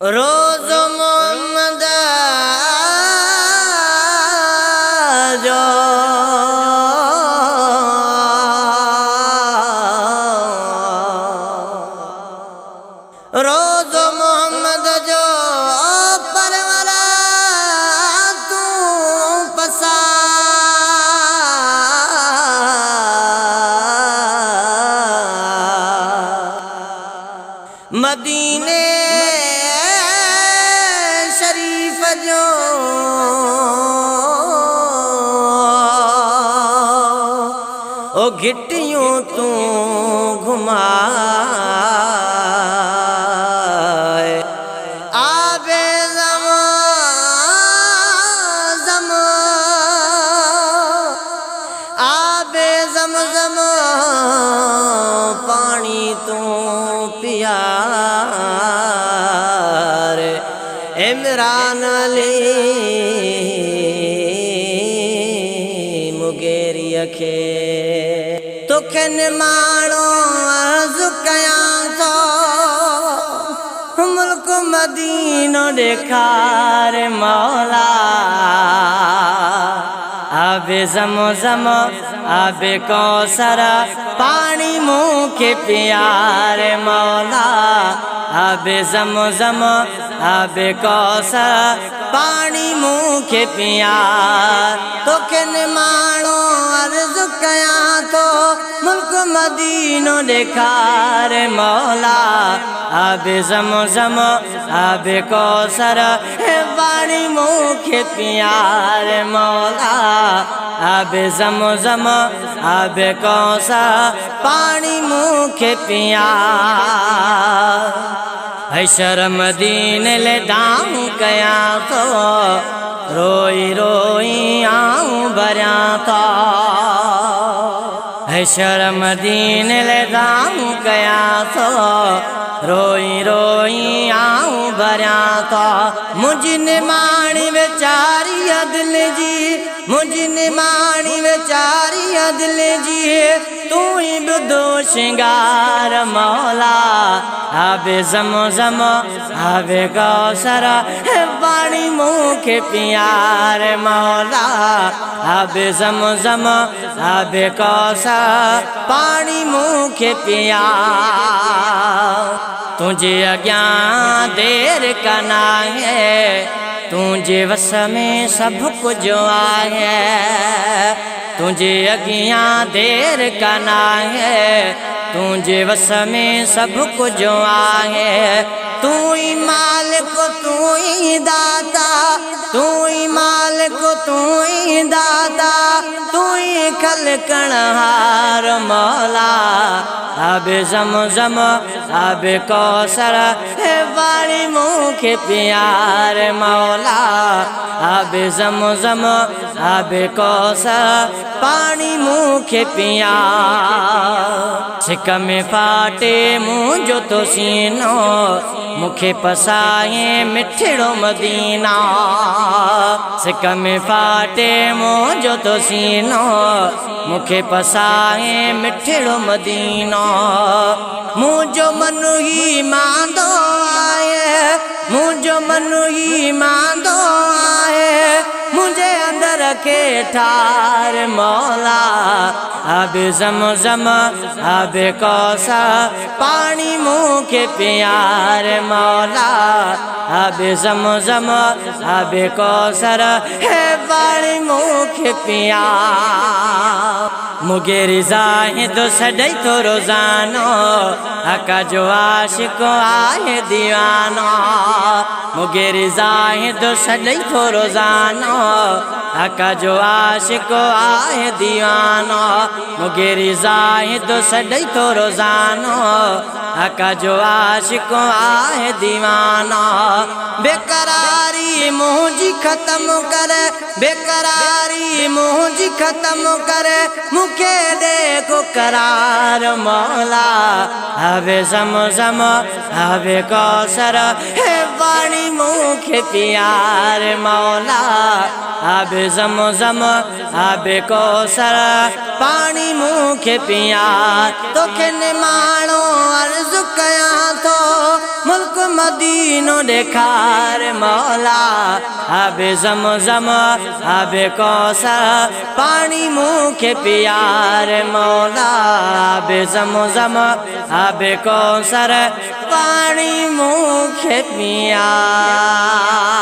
रोज़ मोहम्मद जो रोज़ मोहम्मद जो परवरा तू पसा मदीने शरीफ जो ओ घिटियों तू घुमाए आबे ज़म आबे ज़म पानी तू पिया इमरान अली मुगेरी खे तोखे निमाणो अर्ज़ कयां थो मुल्क मदीनो ॾेखार मौला आबे ज़म आबे कौसर पानी मूंखे प्यार मौला आबे ज़म आबे कौसर पानी मूंखे प्यार तोखे निमाणो अर्ज़ कयां थो मुल्क मदीनो ॾेखार मौला आबे ज़म आबे कौसर पानी मूंखे प्यार मौला आबे ज़म आबे कौसर पानी मूंखे प्यार है शर्म दीन ले दाऊं कयां तो रोई रोई आऊं भरियां तो है शर्म दीन ले दाऊं कयां तो रोई रोई आऊं भरियां तो मुझी निमाणी वेचारी अदिल जी मुझी निमाणी वेचारी अदिल जी तू ही बुधो श्रृंगार मौला आबे ज़म आबे कौसर पानी मूंखे प्यार मौला आबे ज़म आबे कौसर पानी मूंखे प्यार तुझे अॻियां देर कना है तुझे वस में सब कुछ आहे तुझे अॻियां देर कना है तुझे वस में सब कुछ आहे तू ही मालिक तू ही दाता तू ही मालिक तू ही दाता तू ही खलकणहार मौला आबे ज़म आबे कौसर पानी मूंखे प्यार मौला आबे ज़म आबे कौसर पानी मूंखे प्यार सिक में फाटे मुंहिंजो तो सीनो मूंखे पसाए मिठड़ो मदीना सिक में फाटे मुंहिंजो तो सीनो मूंखे पसाए मिठड़ो मदीना मुंहिंजो मन ही मांदो आहे मुंहिंजो मन ही मांदो आहे मुझे अंदर के ठार मौला आबे ज़म आबे कौसर पानी मूंखे प्यार मौला आबे ज़म आबे कौसर पानी मूंखे प्यार मुगेरी ज़ाहिद सॾई थो रोज़ानो आका जो आशिक़ आहे दीवानो मुगेरी ज़ाहिद सॾई थो रोज़ानो आका जो आशिक़ आहे दीवानो मुगेरी ज़ाहिद सॾई थो रोज़ानो आका जो आशिक़ आहे दीवानो बेकरारी मुंहिंजी ख़त्म करे बेकरारी मुंहिंजी ख़त्म करे मूंखे देखो करार मौला आबे ज़म आबे कौसर पानी मुखे प्यार मौला आबे ज़मज़म आबे कौसर पानी मुखे प्यार तोखे निमाणो अर्ज़ कयां थो मुल्क मदीनो ॾेखार मौला आबे ज़मज़म आबे कौसर पानी मुखे प्यार मौला आबे ज़मज़म आबे कौसर पानी मुखे प्यार।